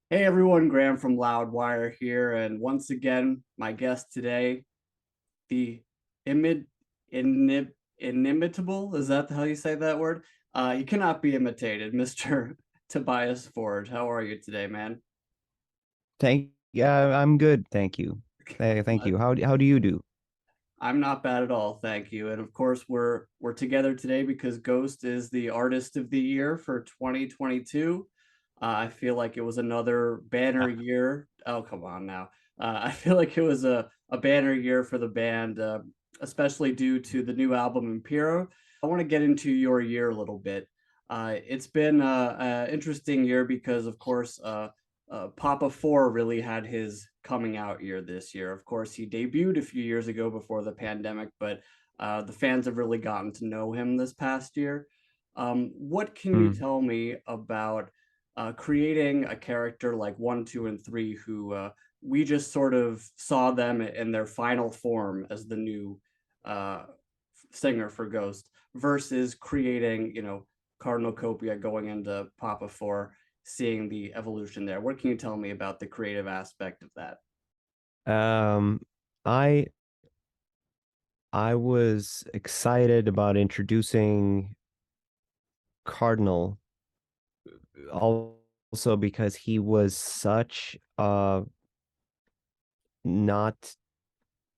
Hey everyone, Graham from Loudwire here, and once again, my guest today, the imid, inib, inimitable, is that how you say that word? He cannot be imitated, Mr. Tobias Forge. How are you today, man? I'm good, thank you. Thank Uh, you. How do you do? I'm not bad at all, thank you. And of course, we're together today because Ghost is the artist of the year for 2022. I feel like it was another banner year. Oh, come on now. I feel like it was a banner year for the band, especially due to the new album Impera. I want to get into your year a little bit. It's been an interesting year because, of course, Papa 4 really had his coming out year this year. Of course, he debuted a few years ago before the pandemic, but the fans have really gotten to know him this past year. What can you Hmm. tell me about creating a character like 1, 2, and 3 who we just sort of saw them in their final form as the new uh, singer for Ghost versus creating, Cardinal Copia going into Papa 4, seeing the evolution there. What can you tell me about the creative aspect of that? Um, I I was excited about introducing Cardinal also because he was such a not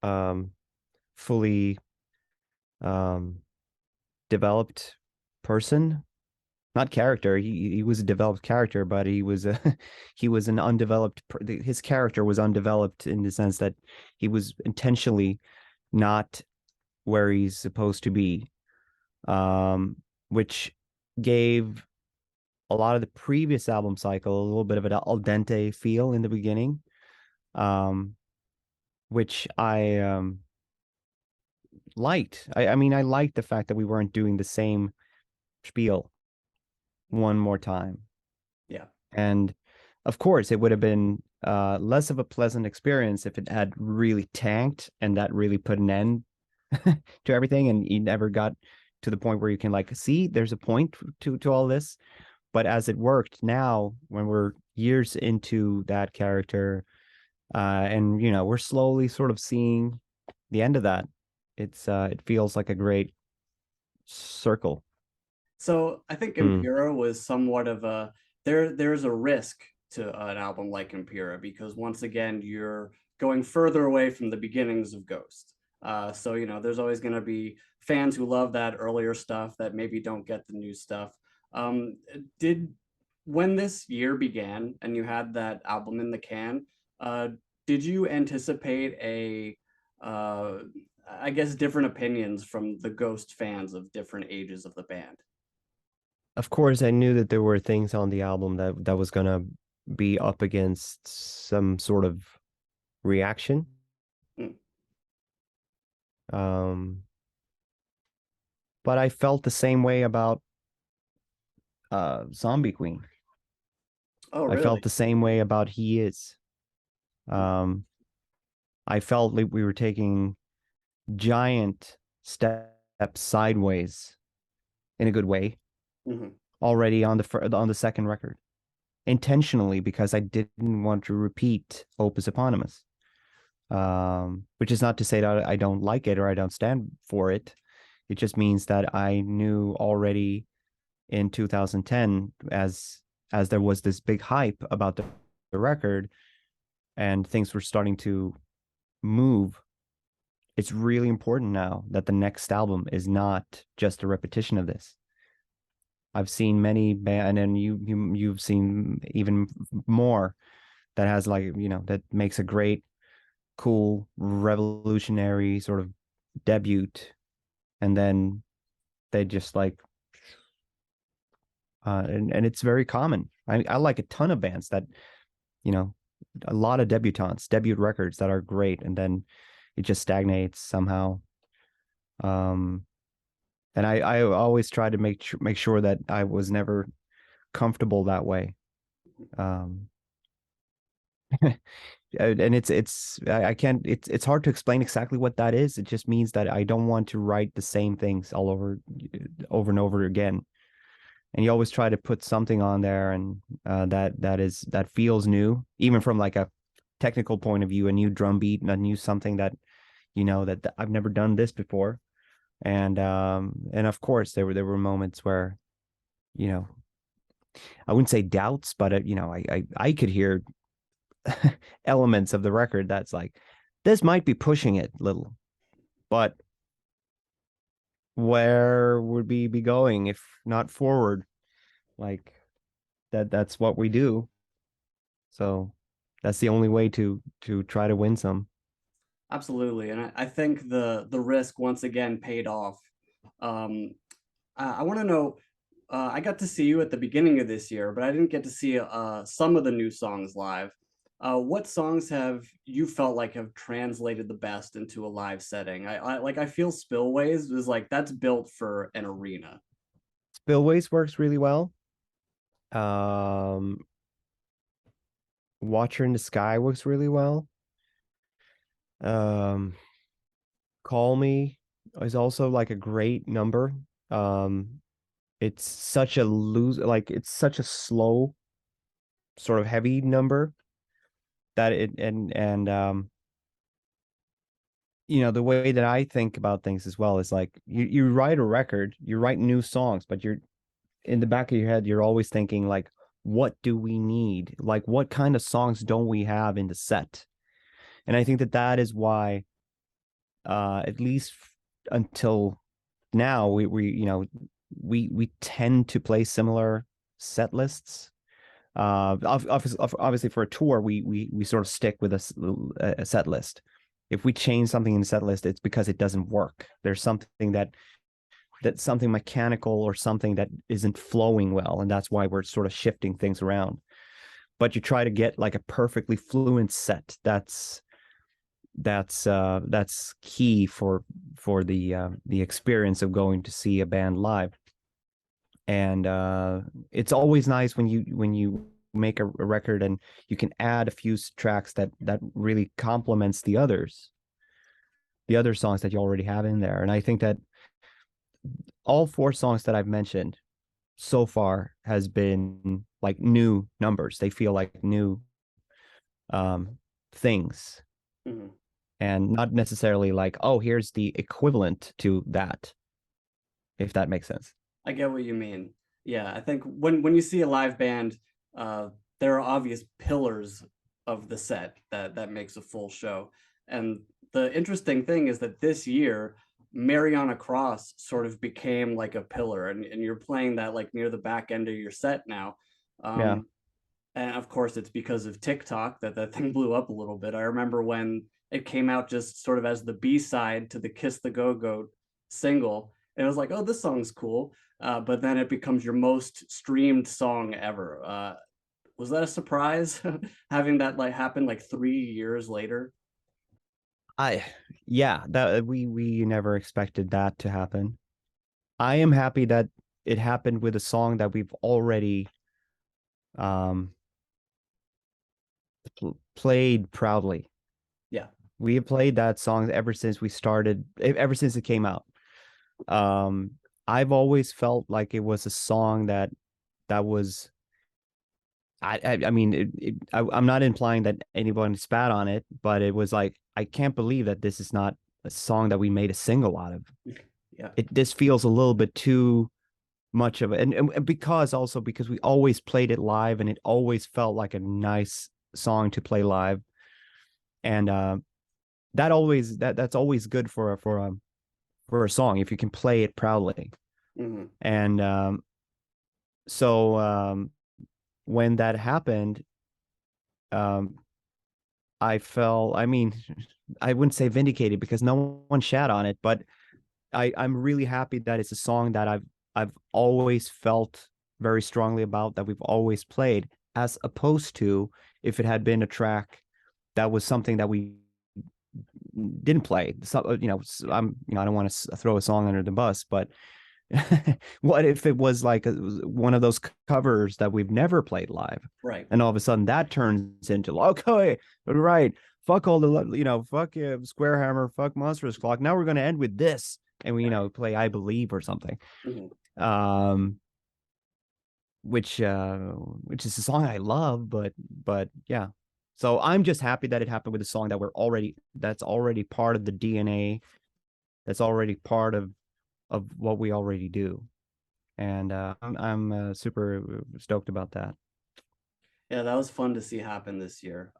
um fully um developed person, not character. He was a developed character, but he was a he was an undeveloped his character was undeveloped in the sense that he was intentionally not where he's supposed to be, um, which gave a lot of the previous album cycle a little bit of an al dente feel in the beginning, um, which I liked. I mean, I liked the fact that we weren't doing the same spiel one more time. Yeah. And of course, it would have been less of a pleasant experience if it had really tanked and that really put an end to everything, and you never got to the point where you can like see there's a point to all this. But as it worked now, when we're years into that character, and we're slowly sort of seeing the end of that, it feels like a great circle. So I think Hmm. Impera was somewhat of a there's a risk to an album like Impera because once again you're going further away from the beginnings of Ghost. So there's always going to be fans who love that earlier stuff that maybe don't get the new stuff. Um, did when this year began and you had that album in the can, uh, did you anticipate a uh, I guess different opinions from the Ghost fans of different ages of the band? Of course, I knew that there were things on the album that was gonna be up against some sort of reaction. Mm. Um, but I felt the same way about Zombie Queen. Oh, I really? felt the same way about He Is. Um, I felt like we were taking giant steps sideways in a good way Hmm. already on the second record, intentionally because I didn't want to repeat Opus Eponymous. Which is not to say that I don't like it or I don't stand for it. It just means that I knew already in 2010, as there was this big hype about the record and things were starting to move. It's really important now that the next album is not just a repetition of this. I've seen many band, and you've seen even more that has like that makes a great, cool, revolutionary sort of debut, and then they just like and it's very common. I like a ton of bands that you know a lot of debutantes, debut records that are great, and then it just stagnates somehow. Um, and I always try to make sure that I was never comfortable that way. Um, and I can't it's hard to explain exactly what that is. It just means that I don't want to write the same things all over and over again. and you always try to put something on there, and that feels new, even from like a technical point of view, a new drum beat and a new something that that I've never done this before. And of course there were moments where, you know, I wouldn't say doubts, but I could hear elements of the record that's like, this might be pushing it a little, but where would we be going if not forward? Like that's what we do. So that's the only way to try to win some. Absolutely, and I think the risk once again paid off. Um, I want to know. I got to see you at the beginning of this year, but I didn't get to see some of the new songs live. What songs have you felt like have translated the best into a live setting? I feel Spillways is like that's built for an arena. Spillways works really well. Um, Watcher in the Sky works really well. Um, Call Me is also like a great number. Um, it's such a it's such a slow, sort of heavy number that it and the way that I think about things as well is like you write a record, you write new songs, but you're in the back of your head, you're always thinking like, what do we need? Like, what kind of songs don't we have in the set? And I think that is why, at least until now, we tend to play similar set lists. Obviously, for a tour, we sort of stick with a set list. If we change something in the set list, it's because it doesn't work. There's something that's something mechanical or something that isn't flowing well, and that's why we're sort of shifting things around. But you try to get like a perfectly fluent set. That's key for the experience of going to see a band live. And it's always nice when you make a record and you can add a few tracks that really complements the other songs that you already have in there. And I think that all four songs that I've mentioned so far has been like new numbers. They feel like new um things, Mhm. and not necessarily like, oh, here's the equivalent to that, if that makes sense. I get what you mean. Yeah, I think when you see a live band, uh, there are obvious pillars of the set that makes a full show. And the interesting thing is that this year, Mariana Cross sort of became like a pillar, and you're playing that like near the back end of your set now. Yeah. Um, and of course, it's because of TikTok that that thing blew up a little bit. I remember when it came out just sort of as the B side to the Kiss the Go Go single. And it was like, oh, this song's cool. But then it becomes your most streamed song ever. Was that a surprise having that like happen like 3 years later? I Yeah, that we never expected that to happen. I am happy that it happened with a song that we've already um played proudly. Yeah. We have played that song ever since we started, ever since it came out. Um, I've always felt like it was a song that was. I mean, I'm not implying that anyone spat on it, but it was like, I can't believe that this is not a song that we made a single out of. Yeah. This feels a little bit too much of it, and because we always played it live, and it always felt like a nice song to play live, and that's always good for a song if you can play it proudly. Hmm. And so when that happened, um, I mean, I wouldn't say vindicated because no one shat on it, but I'm really happy that it's a song that I've always felt very strongly about, that we've always played, as opposed to if it had been a track that was something that we didn't play. So, I don't want to throw a song under the bus, but what if it was like one of those covers that we've never played live, Right. and all of a sudden that turns into, okay, right, fuck all the, fuck Square Hammer, fuck Monstrous Clock. Now we're going to end with this, and we Right. play I Believe or something. Hmm. Um, which is a song I love, but yeah. So I'm just happy that it happened with a song that that's already part of the DNA, that's already part of what we already do. And I'm super stoked about that. Yeah, that was fun to see happen this year.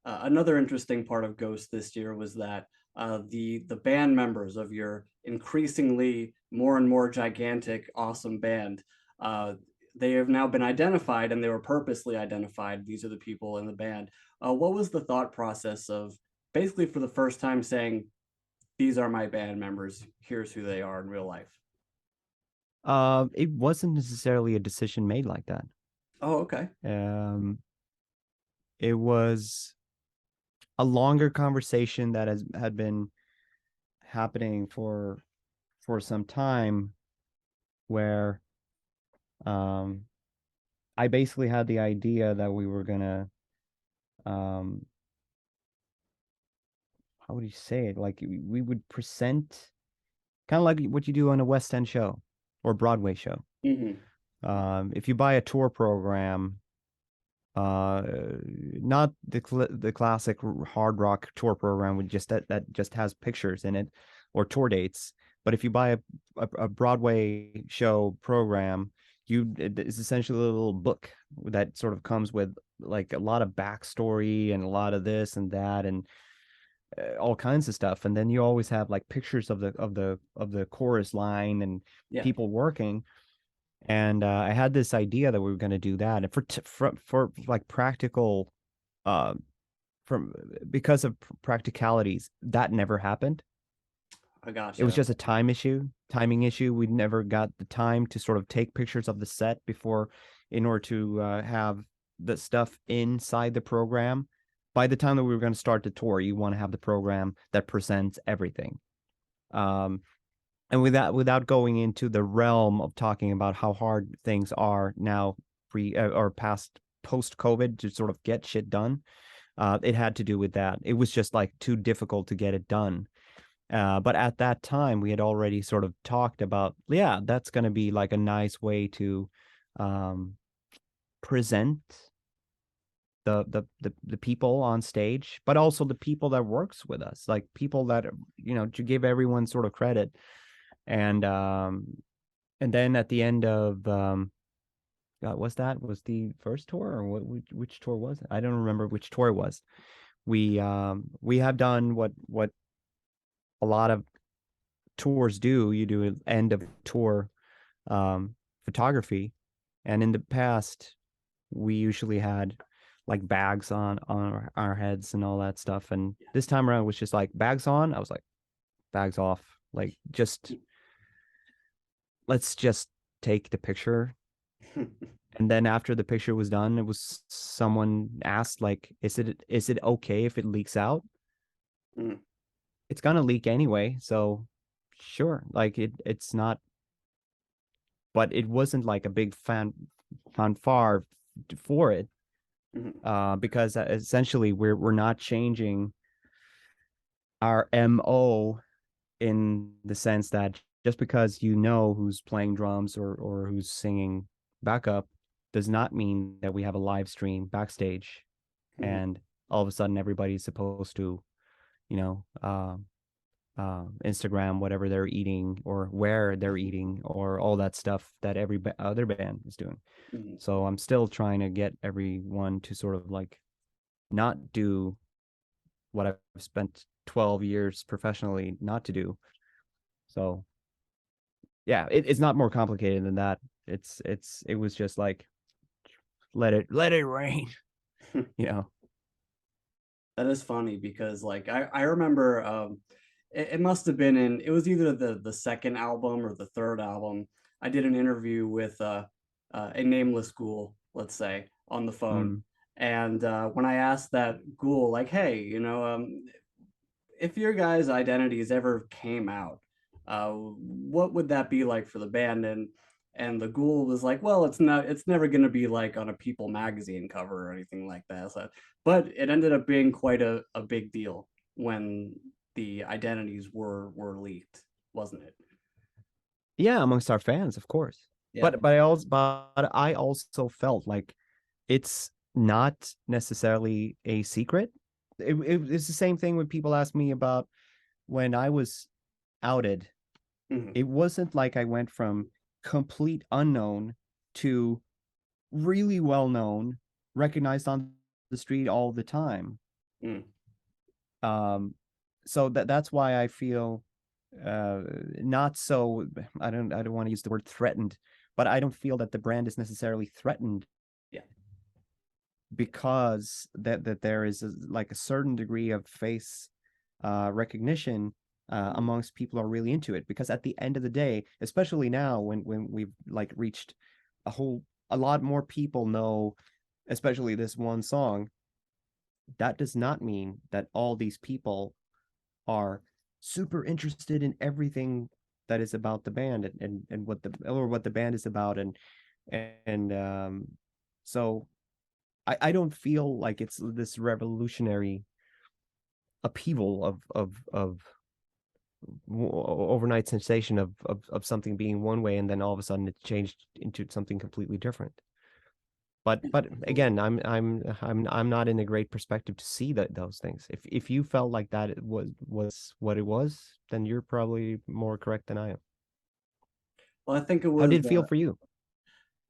Another interesting part of Ghost this year was that the band members of your increasingly more and more gigantic, awesome band, uh, they have now been identified, and they were purposely identified. These are the people in the band. What was the thought process of basically for the first time saying, "These are my band members. Here's who they are in real life"? It wasn't necessarily a decision made like that. Oh, okay. Um, it was a longer conversation that has had been happening for some time, where um I basically had the idea that we were gonna um how would you say it? Like we would present kind of like what you do on a West End show or Broadway show. Hmm. If you buy a tour program, uh, not the classic hard rock tour program with just that just has pictures in it or tour dates, but if you buy a Broadway show program, it's essentially a little book that sort of comes with like a lot of backstory and a lot of this and that and all kinds of stuff, and then you always have like pictures of the chorus line and Yeah. people working. And I had this idea that we were going to do that, and for like practical, uh, from because of practicalities, that never happened. I It was gotcha. just a timing issue. We never got the time to sort of take pictures of the set before, in order to have the stuff inside the program. By the time that we were going to start the tour, you want to have the program that presents everything. Um, and without going into the realm of talking about how hard things are now, pre or past post COVID, to sort of get shit done, it had to do with that. It was just like too difficult to get it done. But at that time, we had already sort of talked about, yeah, that's going to be like a nice way to um, present the people on stage, but also the people that works with us, like people that, to give everyone sort of credit. And and then at the end of was the first tour, or which tour was it? I don't remember which tour it was. We have done what a lot of tours do. You do an end of tour photography, and in the past we usually had like bags on our heads and all that stuff, and this time around was just like bags on. I was like, bags off, like just let's just take the picture. And then after the picture was done, it was someone asked like, is it okay if it leaks out? Mm, It's gonna leak anyway, so sure. Like it's not, but it wasn't like a big fanfare for it, mhm, because essentially we're not changing our MO, in the sense that just because you know who's playing drums or who's singing backup does not mean that we have a live stream backstage, mhm, and all of a sudden everybody's supposed to, you know, Instagram whatever they're eating or where they're eating or all that stuff that every other band is doing. mhm, So I'm still trying to get everyone to sort of like not do what I've spent 12 years professionally not to do. So yeah, it's not more complicated than that. It was just like let it rain, mhm. you know. That is funny because like I remember it must have been in it was either the second album or the third album. I did an interview with a nameless ghoul, let's say, on the phone. Mm. And when I asked that ghoul, like, hey, if your guys' identities ever came out, what would that be like for the band? And the ghoul was like, well, it's never gonna be like on a People magazine cover or anything like that. So, but it ended up being quite a big deal when the identities were leaked, wasn't it? Yeah, amongst our fans, of course. Yeah. but I also felt like it's not necessarily a secret. It's the same thing when people ask me about when I was outed. Hmm. It wasn't like I went from complete unknown to really well known, recognized on the street all the time. Mm. Um, so that's why I feel uh not so I don't want to use the word threatened, but I don't feel that the brand is necessarily threatened Yeah. because that there is like a certain degree of face recognition Mm. amongst people who are really into it. Because at the end of the day, especially now when we've like reached a lot more people know, especially this one song, that does not mean that all these people are super interested in everything that is about the band and what the band is about and so I don't feel like it's this revolutionary upheaval of overnight sensation of something being one way and then all of a sudden it's changed into something completely different. But Absolutely. again, I'm not in a great perspective to see that those things. If you felt like that it was what it was, then you're probably more correct than I am. Well, I think it How was did it feel for you?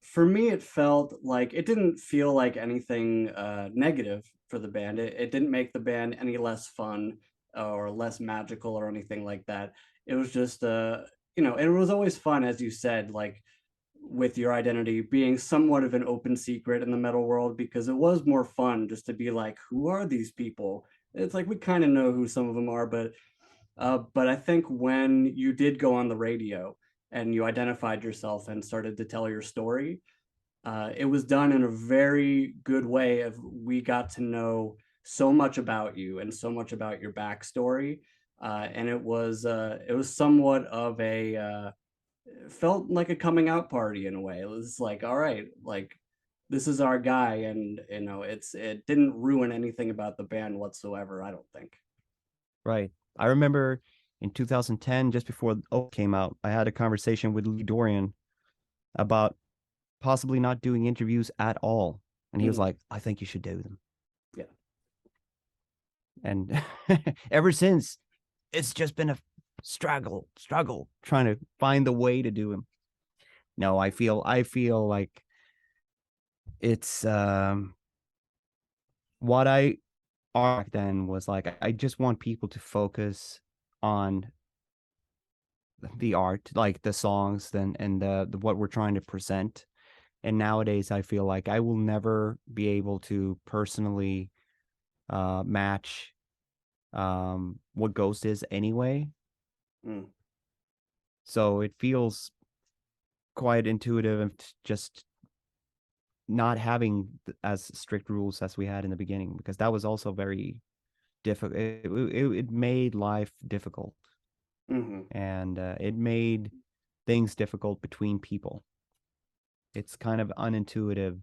for me. It felt like it didn't feel like anything negative for the band. It didn't make the band any less fun or less magical or anything like that. It was just and it was always fun, as you said, like with your identity being somewhat of an open secret in the metal world, because it was more fun just to be like, who are these people? It's like we kind of know who some of them are, but I think when you did go on the radio and you identified yourself and started to tell your story, it was done in a very good way. Of we got to know so much about you and so much about your backstory, and it was somewhat of a felt like a coming out party in a way. It was like, all right, like this is our guy, and it didn't ruin anything about the band whatsoever. I don't think. Right. I remember in 2010, just before O came out, I had a conversation with Lee Dorian about possibly not doing interviews at all. And he was Mhm. like, I think you should do them. Yeah. And ever since, it's just been a struggle trying to find the way to do them. No, I feel like it's what I back then was like I just want people to focus on the art, like the songs then and the what we're trying to present. And nowadays I feel like I will never be able to personally match what Ghost is anyway. Mm. So it feels quite intuitive and just not having as strict rules as we had in the beginning, because that was also very difficult. It made life difficult, Hmm. and it made things difficult between people. It's kind of unintuitive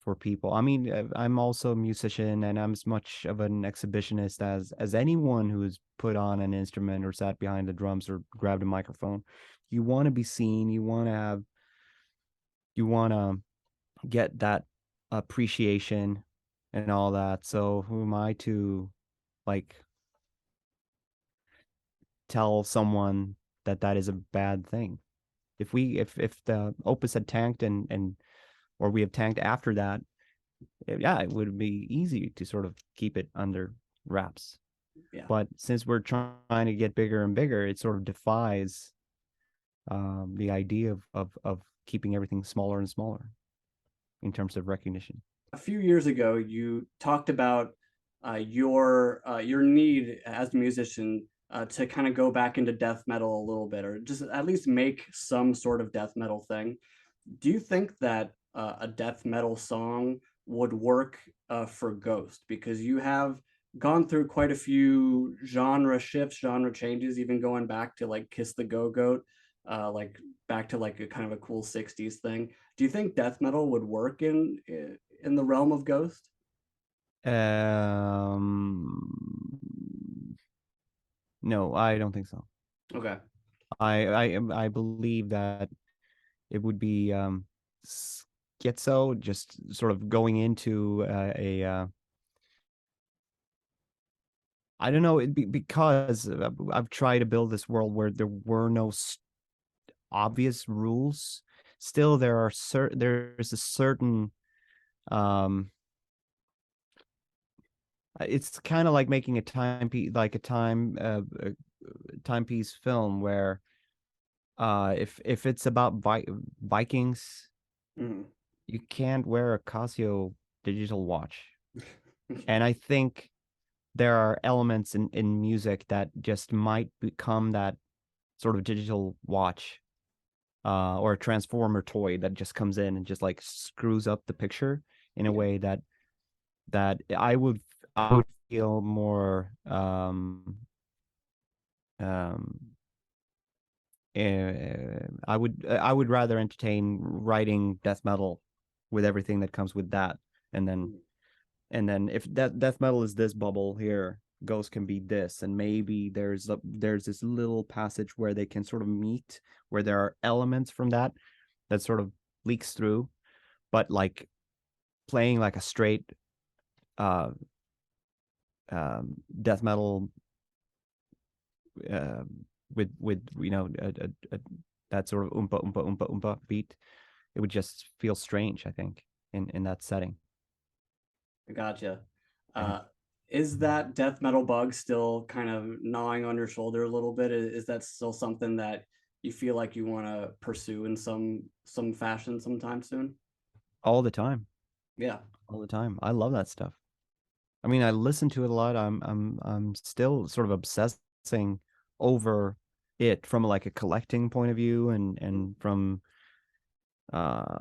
for people. I mean, I'm also a musician, and I'm as much of an exhibitionist as anyone who's put on an instrument or sat behind the drums or grabbed a microphone. You want to be seen. You want to get that appreciation and all that. So who am I to like tell someone that that is a bad thing? If the Opus had tanked and or we have tanked after that, yeah, it would be easy to sort of keep it under wraps. Yeah. But since we're trying to get bigger and bigger, it sort of defies the idea of keeping everything smaller and smaller in terms of recognition. A few years ago, you talked about your need as a musician to kind of go back into death metal a little bit, or just at least make some sort of death metal thing. Do you think that a death metal song would work for Ghost? Because you have gone through quite a few genre shifts, genre changes, even going back to like Kiss the Go Goat, like back to like a kind of a cool '60s thing. Do you think death metal would work in the realm of Ghost? No, I don't think so. Okay. I believe that it would be schizo, just sort of going into I don't know, because I've tried to build this world where there were no obvious rules. Still, there's a certain um it's kind of like making a timepiece, like a timepiece film where if it's about Vikings, Mhm. you can't wear a Casio digital watch. And I think there are elements in music that just might become that sort of digital watch, or a transformer toy that just comes in and just like screws up the picture in a Yeah. way that I would feel more um I would rather entertain writing death metal with everything that comes with that, and then Mhm. if that death metal is this bubble here, Ghost can be this, and maybe there's this little passage where they can sort of meet, where there are elements from that sort of leaks through, but like playing like a straight uh death metal uh, with that sort of oompa oompa oompa oompa beat, it would just feel strange, I think, in that setting. I gotcha. And Uh, is that death metal bug still kind of gnawing on your shoulder a little bit? Is that still something that you feel like you want to pursue in some fashion sometime soon? all the time, Yeah. all the time, I love that stuff. I mean, I listen to it a lot. I'm still sort of obsessing over it from like a collecting point of view, and from uh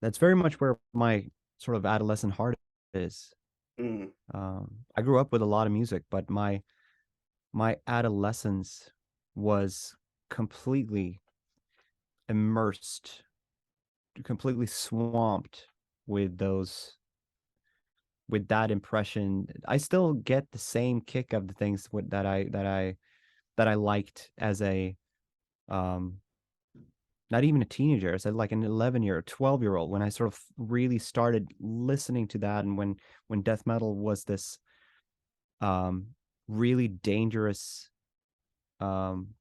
that's very much where my sort of adolescent heart is. Mm, I grew up with a lot of music, but my adolescence was completely immersed, completely swamped with those with that impression. I still get the same kick of the things that I liked as a um not even a teenager. I said like an 11-year, 12-year-old, when I sort of really started listening to that, and when death metal was this um really dangerous um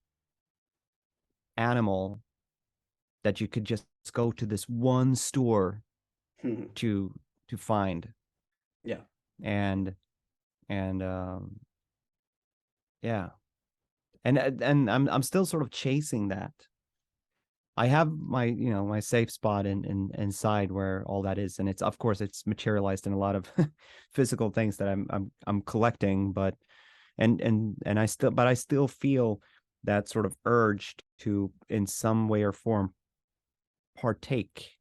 animal that you could just go to this one store mm, to find. yeah. And yeah, and I'm still sort of chasing that. I have my safe spot in inside where all that is, and it's, of course, it's materialized in a lot of physical things that I'm collecting, but I still feel that sort of urge to, in some way or form, partake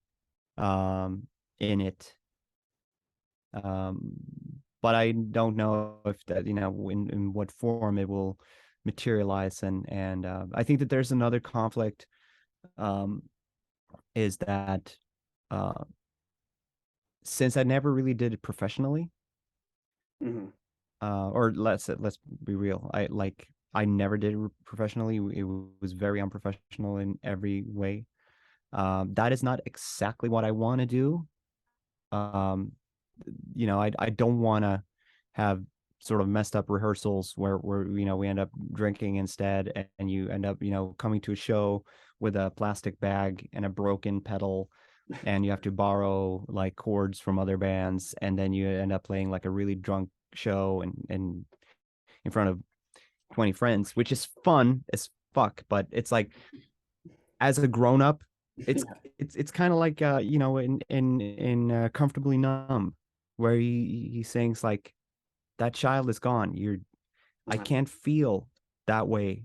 in it. Um, but I don't know if that, in what form it will materialize. And I think that there's another conflict, um, is that uh, since I never really did it professionally, Hmm. or let's be real, I never did it professionally. It was very unprofessional in every way. That is not exactly what I want to do. Um, I don't want to have sort of messed up rehearsals where we end up drinking instead, and you end up coming to a show with a plastic bag and a broken pedal, and you have to borrow like chords from other bands, and then you end up playing like a really drunk show and in front of 20 friends, which is fun as fuck, but it's like, as a grown up, it's Yeah. it's kind of like in Comfortably Numb, where he sings like, that child is gone. I Uh, can't feel that way.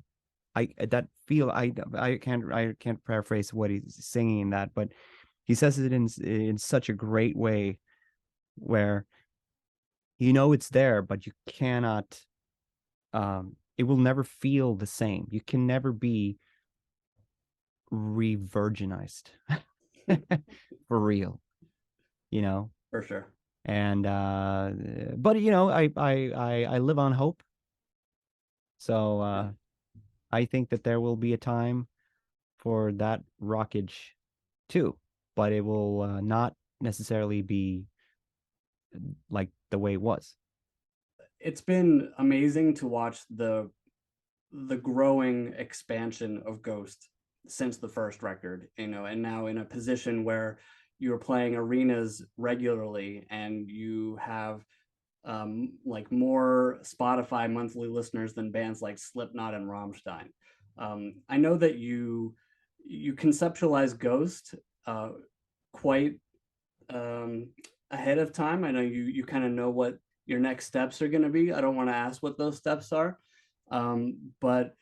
I can't paraphrase what he's singing in that, but he says it in such a great way, where it's there, but you cannot, it will never feel the same. You can never be re-virginized for real, you know. for sure. And but I live on hope. So Yeah. I think that there will be a time for that rockage too, but it will not necessarily be like the way it was. It's been amazing to watch the growing expansion of Ghost since the first record, and now in a position where you're playing arenas regularly and you have like more Spotify monthly listeners than bands like Slipknot and Rammstein. I know that you conceptualize Ghost uh, quite um, ahead of time. I know you kind of know what your next steps are going to be. I don't want to ask what those steps are, but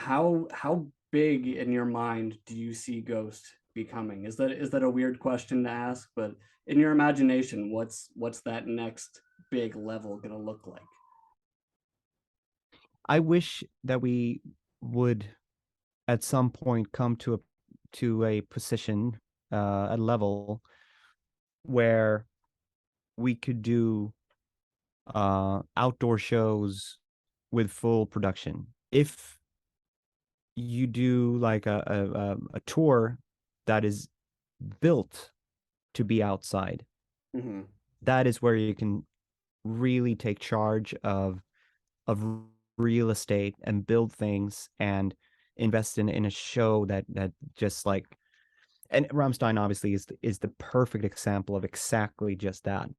how big in your mind do you see Ghost becoming? Is that a weird question to ask? But in your imagination, what's that next big level going to look like? I wish that we would at some point come to a position, a level where we could do outdoor shows with full production. If you do like a tour that is built to be outside, Hmm. that is where you can really take charge of real estate and build things and invest in a show that just like, and Rammstein obviously is the perfect example of exactly just that.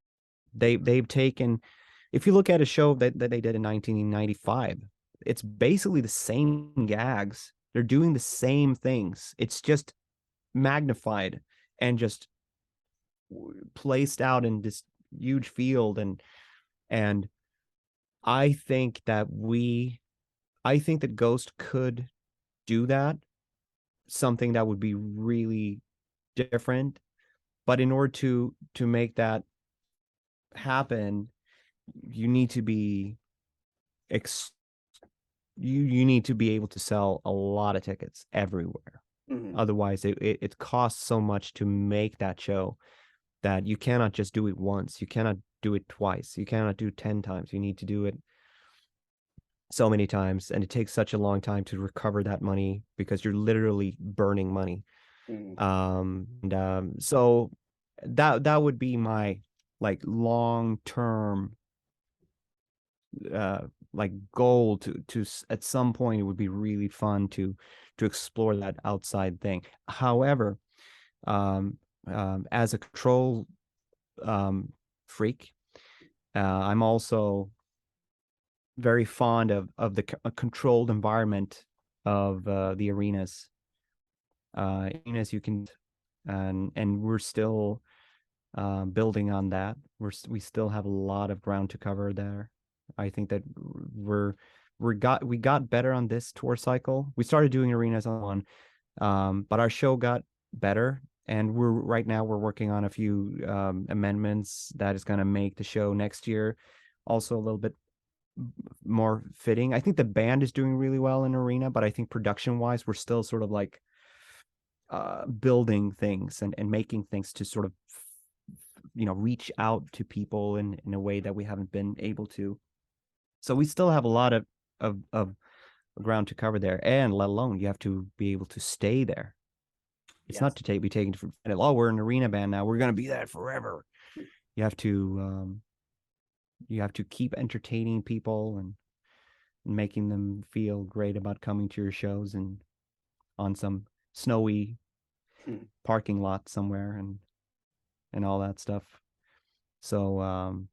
They've taken, if you look at a show that they did in 1995, it's basically the same gags. They're doing the same things. It's just magnified and just placed out in this huge field, and I think that I think that Ghost could do that, something that would be really different. But in order to make that happen, you need to be ex you need to be able to sell a lot of tickets everywhere. Hmm. Otherwise, it costs so much to make that show that you cannot just do it once. You cannot do it twice. You cannot do 10 times. You need to do it so many times, and it takes such a long time to recover that money because you're literally burning money. Hmm. So that would be my like long term uh like goal to at some point it would be really fun to explore that outside thing. However, um as a control um freak, I'm also very fond of the controlled environment of the arenas. Arenas you can, and we're still building on that. We still have a lot of ground to cover there. I think that we got better on this tour cycle. We started doing arenas on one, but our show got better, and we're working on a few amendments that is going to make the show next year also a little bit more fitting. I think the band is doing really well in arena, but I think production wise, we're still sort of like building things and making things to sort of reach out to people in a way that we haven't been able to. So we still have a lot of ground to cover there, and let alone you have to be able to stay there. It's not Yes. to be taken for granted. Oh, we're an arena band now. We're gonna be that forever. You have to keep entertaining people and making them feel great about coming to your shows and on some snowy Hmm. parking lot somewhere and all that stuff. So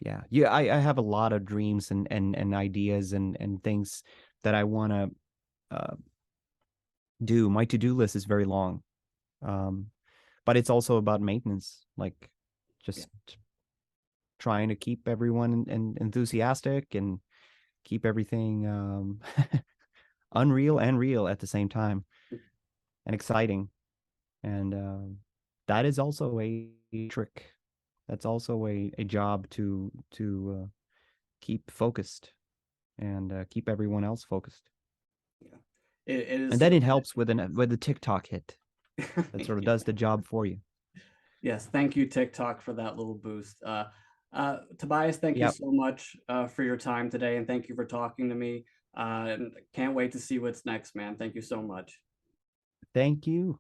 yeah, I have a lot of dreams and ideas and things that I want to do. My to-do list is very long, um, but it's also about maintenance, like Yeah. just trying to keep everyone enthusiastic and keep everything unreal and real at the same time and exciting. And that is also a trick. That's also a job to keep focused and keep everyone else focused. Yeah. It is And then it something helps with the TikTok hit that that sort of yeah. does the job for you. Yes, thank you, TikTok, for that little boost. Tobias, thank you Yep. so much for your time today, and thank you for talking to me. And can't wait to see what's next, man. Thank you so much. Thank you.